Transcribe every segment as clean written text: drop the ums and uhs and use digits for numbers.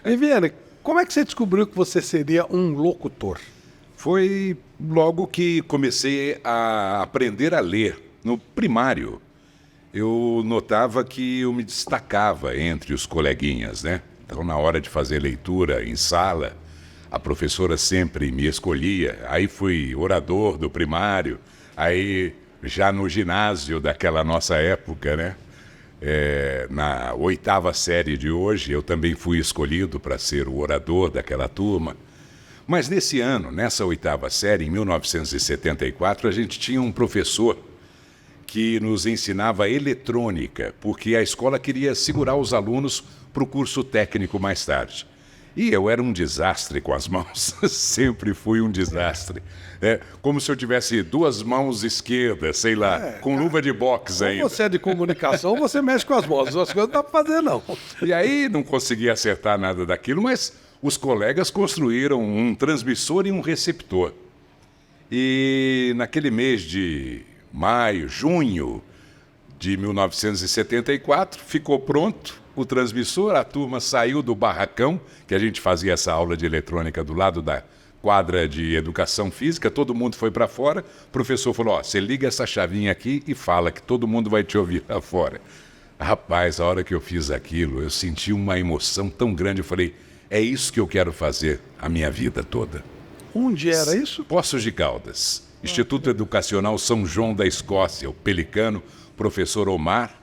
Viviane, como é que você descobriu que você seria um locutor? Foi logo que comecei a aprender a ler, no primário. Eu notava que eu me destacava entre os coleguinhas, né? Então, na hora de fazer leitura em sala, a professora sempre me escolhia. Aí fui orador do primário, aí já no ginásio daquela nossa época, né? Na 8ª série de hoje, eu também fui escolhido para ser o orador daquela turma. Mas nesse ano, nessa 8ª série, em 1974, a gente tinha um professor que nos ensinava eletrônica, porque a escola queria segurar os alunos para o curso técnico mais tarde. E eu era um desastre com as mãos, sempre fui um desastre. Como se eu tivesse 2 mãos esquerdas, sei lá, com luva de boxe ainda. Ou você é de comunicação ou você mexe com as mãos. As duas coisas não dá para fazer, não. E aí não conseguia acertar nada daquilo, mas os colegas construíram um transmissor e um receptor. E naquele mês de junho de 1974, ficou pronto o transmissor, a turma saiu do barracão, que a gente fazia essa aula de eletrônica do lado da quadra de educação física, todo mundo foi para fora, o professor falou, você liga essa chavinha aqui e fala que todo mundo vai te ouvir lá fora. Rapaz, a hora que eu fiz aquilo, eu senti uma emoção tão grande, eu falei, é isso que eu quero fazer a minha vida toda. Onde era isso? Poços de Caldas, Instituto Educacional São João da Escócia, o Pelicano, professor Omar.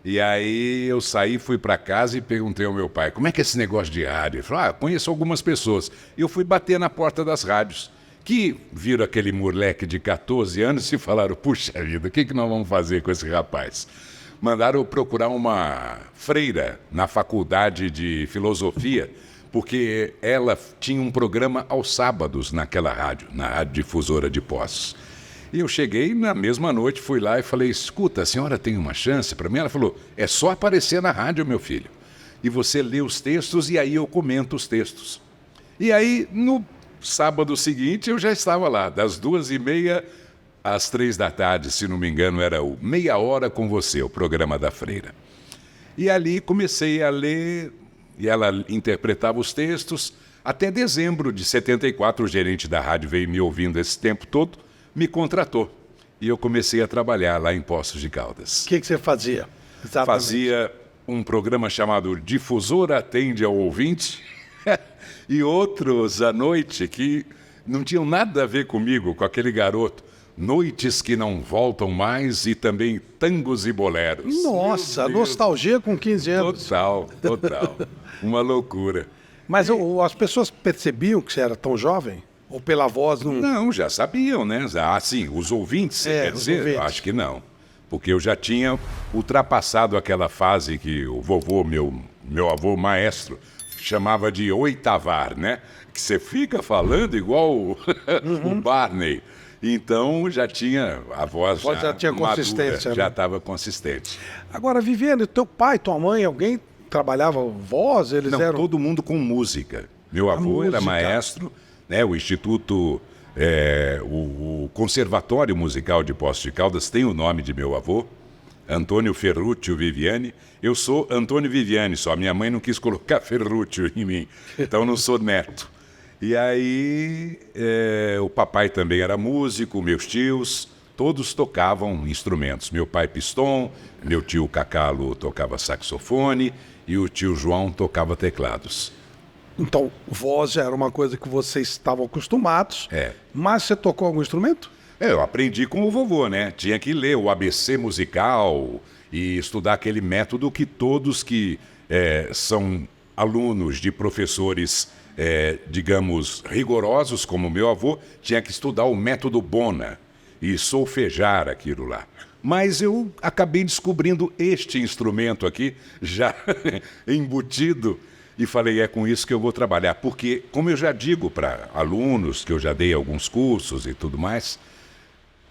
E aí eu saí, fui para casa e perguntei ao meu pai, como é que é esse negócio de rádio? Ele falou, conheço algumas pessoas. E eu fui bater na porta das rádios, que viram aquele moleque de 14 anos e falaram, puxa vida, o que nós vamos fazer com esse rapaz? Mandaram eu procurar uma freira na faculdade de filosofia, porque ela tinha um programa aos sábados naquela rádio, na Rádio Difusora de Poços. E eu cheguei na mesma noite, fui lá e falei, escuta, a senhora tem uma chance para mim? Ela falou, é só aparecer na rádio, meu filho. E você lê os textos e aí eu comento os textos. E aí, no sábado seguinte, eu já estava lá, das 2h30 às 3 da tarde, se não me engano, era o Meia Hora com Você, o programa da freira. E ali comecei a ler, e ela interpretava os textos. Até dezembro de 74, o gerente da rádio veio me ouvindo esse tempo todo, me contratou. E eu comecei a trabalhar lá em Poços de Caldas. O que você fazia? Exatamente. Fazia um programa chamado Difusora Atende ao Ouvinte e outros à noite que não tinham nada a ver comigo, com aquele garoto. Noites que não voltam mais e também tangos e boleros. Nossa, nostalgia com 15 anos. Total. Uma loucura. Mas as pessoas percebiam que você era tão jovem? Ou pela voz não... Não, já sabiam, né? Sim, os ouvintes, quer dizer? Ouvintes. Acho que não. Porque eu já tinha ultrapassado aquela fase que o vovô, meu avô maestro, chamava de oitavar, né? Que você fica falando igual o Barney. Então já tinha a voz já tinha madura, consistência, já né? estava consistente. Agora, Viviane, teu pai, tua mãe, alguém trabalhava voz? Eles Não, eram... todo mundo com música. Meu avô era maestro, né? O Instituto, o Conservatório Musical de Poços de Caldas tem o nome de meu avô, Antônio Ferruccio Viviani. Eu sou Antônio Viviani, só minha mãe não quis colocar Ferruccio em mim, então não sou neto. E aí o papai também era músico, meus tios, todos tocavam instrumentos. Meu pai piston, meu tio Cacalo tocava saxofone e o tio João tocava teclados. Então, voz já era uma coisa que vocês estavam acostumados. Mas você tocou algum instrumento? Eu aprendi com o vovô, né? Tinha que ler o ABC musical e estudar aquele método que todos que são alunos de professores, digamos, rigorosos, como meu avô, tinha que estudar o método Bona e solfejar aquilo lá. Mas eu acabei descobrindo este instrumento aqui, já embutido, e falei, é com isso que eu vou trabalhar. Porque, como eu já digo para alunos, que eu já dei alguns cursos e tudo mais,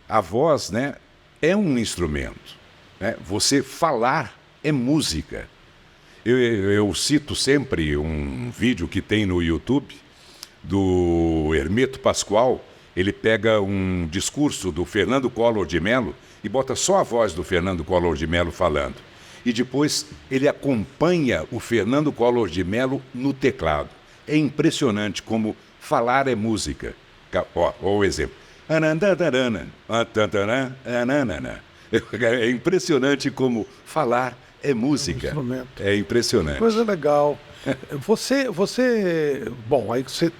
a voz, né, é um instrumento, né? Você falar é música. Eu cito sempre um vídeo que tem no YouTube do Hermeto Pascoal. Ele pega um discurso do Fernando Collor de Mello e bota só a voz do Fernando Collor de Mello falando. E depois ele acompanha o Fernando Collor de Mello no teclado. É impressionante como falar é música. Ó, o exemplo. É impressionante como falar é música. É impressionante. Coisa legal. Bom, aí você...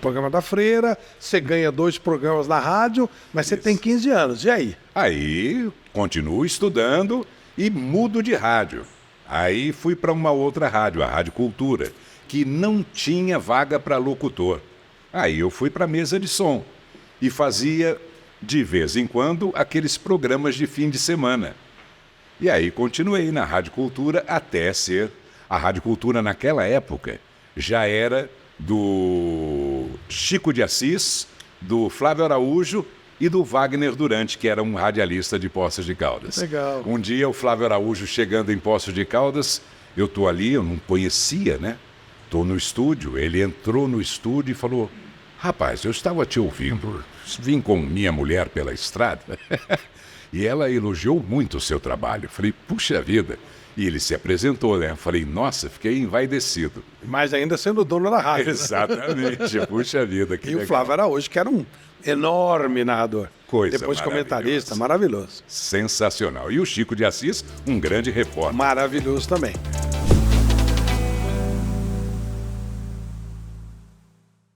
Programa da Freira, você ganha 2 programas na rádio, mas você tem 15 anos. E aí? Aí, continuo estudando e mudo de rádio. Aí fui para uma outra rádio, a Rádio Cultura, que não tinha vaga para locutor. Aí eu fui para a mesa de som e fazia, de vez em quando, aqueles programas de fim de semana. E aí continuei na Rádio Cultura até ser... A Rádio Cultura, naquela época, já era do Chico de Assis, do Flávio Araújo e do Wagner Durante, que era um radialista de Poços de Caldas. Legal. Um dia o Flávio Araújo chegando em Poços de Caldas, eu tô ali, eu não conhecia, né? Tô no estúdio, ele entrou no estúdio e falou: rapaz, eu estava te ouvindo, vim com minha mulher pela estrada e ela elogiou muito o seu trabalho. Falei, puxa vida. E ele se apresentou, né? Falei, nossa, fiquei envaidecido. Mas ainda sendo dono da rádio. Exatamente, puxa vida. Que e legal. O Flávio Araújo, que era um enorme narrador. Depois comentarista, maravilhoso. Sensacional. E o Chico de Assis, um grande repórter. Maravilhoso também.